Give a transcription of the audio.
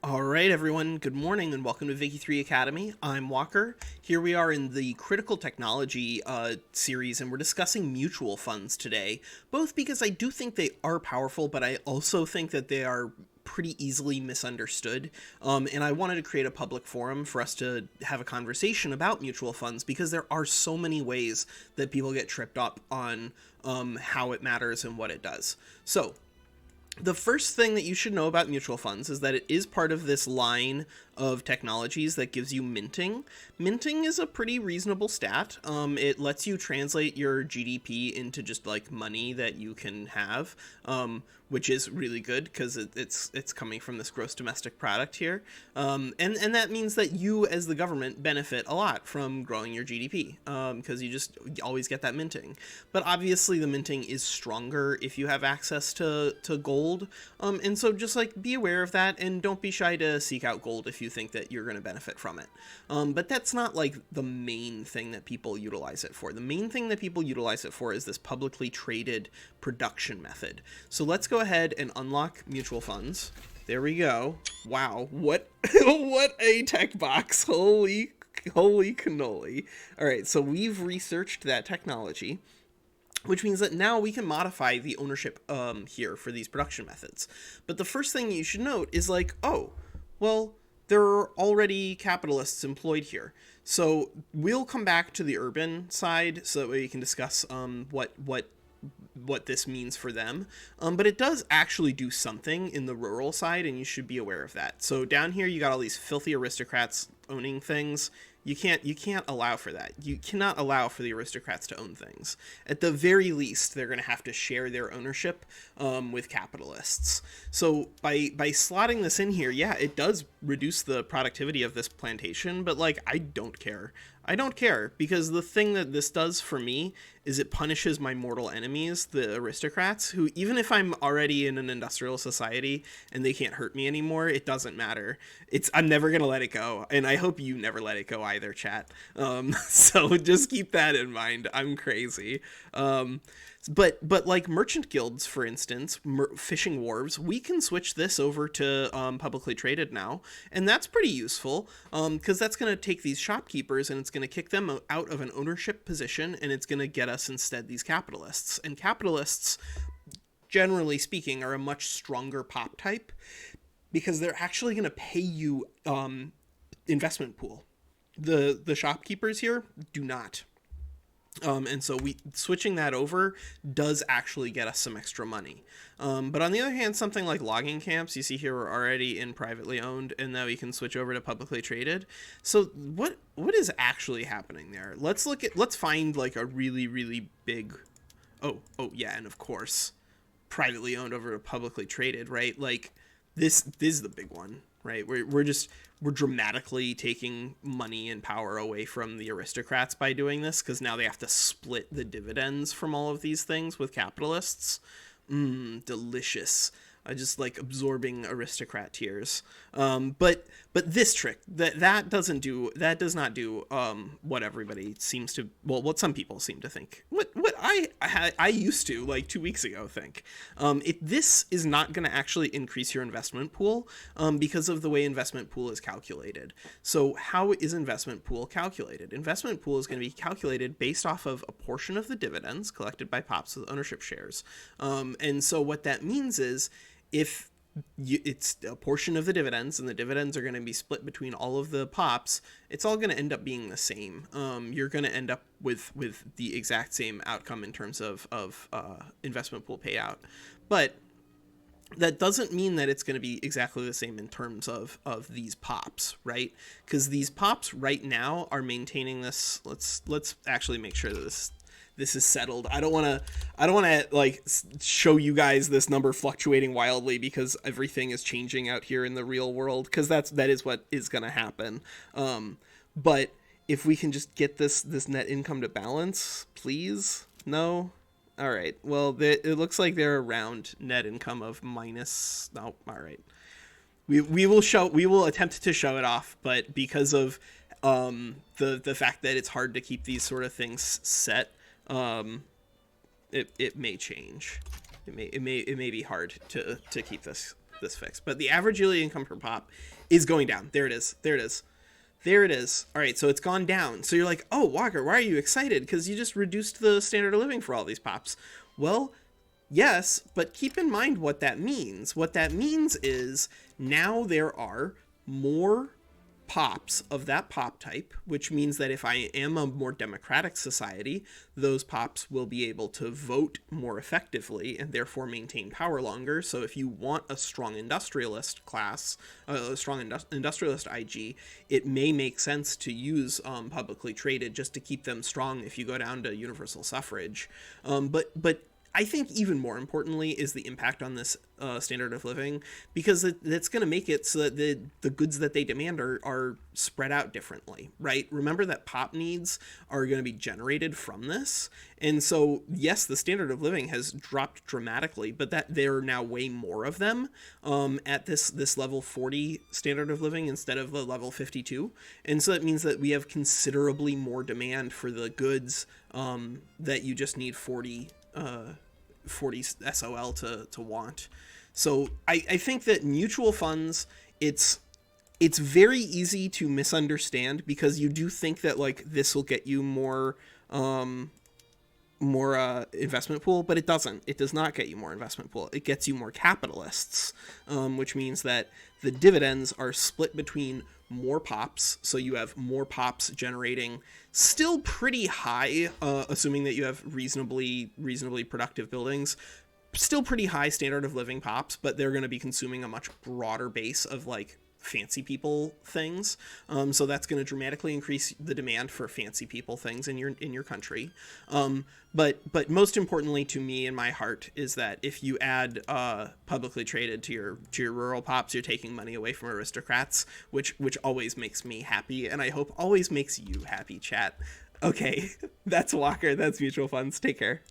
All right, everyone. Good morning and welcome to Vicky 3 Academy. I'm Walker. Here we are in the Critical Technology series, and we're discussing mutual funds today, both because I do think they are powerful, but I also think that they are pretty easily misunderstood. And I wanted to create a public forum for us to have a conversation about mutual funds because there are so many ways that people get tripped up on how it matters and what it does. So, the first thing that you should know about mutual funds is that it is part of this line of technologies that gives you minting. Minting is a pretty reasonable stat. It lets you translate your GDP into just like money that you can have, which is really good because it's coming from this gross domestic product here. And that means that you as the government benefit a lot from growing your GDP because you always get that minting. But obviously the minting is stronger if you have access to gold. And so just like be aware of that and don't be shy to seek out gold if you think that you're going to benefit from it. But that's not like the main thing that people utilize it for. The main thing that people utilize it for is this publicly traded production method. So let's go ahead and unlock mutual funds. There we go. Wow, what what a tech box. Holy cannoli. All right, so we've researched that technology, which means that now we can modify the ownership here for these production methods. But the first thing you should note is like, oh, well, there are already capitalists employed here. So we'll come back to the urban side so that way we can discuss what this means for them. But it does actually do something in the rural side, and you should be aware of that. So down here, you got all these filthy aristocrats owning things. You can't allow for that. You cannot allow for the aristocrats to own things. At the very least, they're going to have to share their ownership with capitalists. So by slotting this in here, yeah, it does reduce the productivity of this plantation, but like I don't care. I don't care because the thing that this does for me is it punishes my mortal enemies, the aristocrats, who even if I'm already in an industrial society and they can't hurt me anymore, it doesn't matter. I'm never going to let it go. And I hope you never let it go either, chat. So just keep that in mind. I'm crazy. But like merchant guilds, for instance, fishing wharves, we can switch this over to publicly traded now, and that's pretty useful because that's going to take these shopkeepers and it's going to kick them out of an ownership position, and it's going to get us instead these capitalists. And capitalists, generally speaking, are a much stronger pop type because they're actually going to pay you investment pool. The shopkeepers here do not. And so switching that over does actually get us some extra money. But on the other hand, something like logging camps, you see here we're already in privately owned, and now we can switch over to publicly traded. So what is actually happening there? Let's find like a really big. Oh yeah, and of course, privately owned over to publicly traded, right? Like this is the big one, right? We're dramatically taking money and power away from the aristocrats by doing this because now they have to split the dividends from all of these things with capitalists. Delicious. I just like absorbing aristocrat tears. But this trick that does not do what everybody seems to, well, what some people seem to think, what I used to like 2 weeks ago think. This is not going to actually increase your investment pool because of the way investment pool is calculated. So how is investment pool calculated? Investment pool is going to be calculated based off of a portion of the dividends collected by pops with ownership shares. And so what that means is if it's a portion of the dividends and the dividends are going to be split between all of the pops, it's all going to end up being the same. You're going to end up with the exact same outcome in terms of investment pool payout. But that doesn't mean that it's going to be exactly the same in terms of these pops, right? Because these pops right now are maintaining this. Let's actually make sure that this is settled. I don't want to like show you guys this number fluctuating wildly because everything is changing out here in the real world, because that is what is going to happen. But if we can just get this net income to balance, please. No. All right. Well, it looks like they're around net income of minus. No. All right. We will attempt to show it off, but because of the fact that it's hard to keep these sort of things set, it may change. It may be hard to keep this this fix. But the average yearly income per pop is going down. There it is. There it is. There it is. All right, so it's gone down. So you're like, oh, Walker, why are you excited? Because you just reduced the standard of living for all these pops. Well, yes, but keep in mind what that means. What that means is now there are more pops of that pop type, which means that if I am a more democratic society, those pops will be able to vote more effectively and therefore maintain power longer. So if you want a strong industrialist class, a strong industrialist IG, it may make sense to use publicly traded just to keep them strong if you go down to universal suffrage. But I think even more importantly is the impact on this standard of living, because that's going to make it so that the goods that they demand are spread out differently, right? Remember that pop needs are going to be generated from this. And so, yes, the standard of living has dropped dramatically, but that there are now way more of them at this level 40 standard of living instead of the level 52. And so that means that we have considerably more demand for the goods that you just need 40 SOL to want. So I think that mutual funds, it's very easy to misunderstand, because you do think that like this will get you more investment pool, but it doesn't. It does not get you more investment pool. It gets you more capitalists, which means that the dividends are split between more pops. So you have more pops generating still pretty high, assuming that you have reasonably productive buildings, still pretty high standard of living pops, but they're going to be consuming a much broader base of like fancy people things. So that's going to dramatically increase the demand for fancy people things in your country. But most importantly to me in my heart is that if you add publicly traded to your rural pops, you're taking money away from aristocrats, which always makes me happy, and I hope always makes you happy, chat. Okay, that's Walker. That's mutual funds. Take care.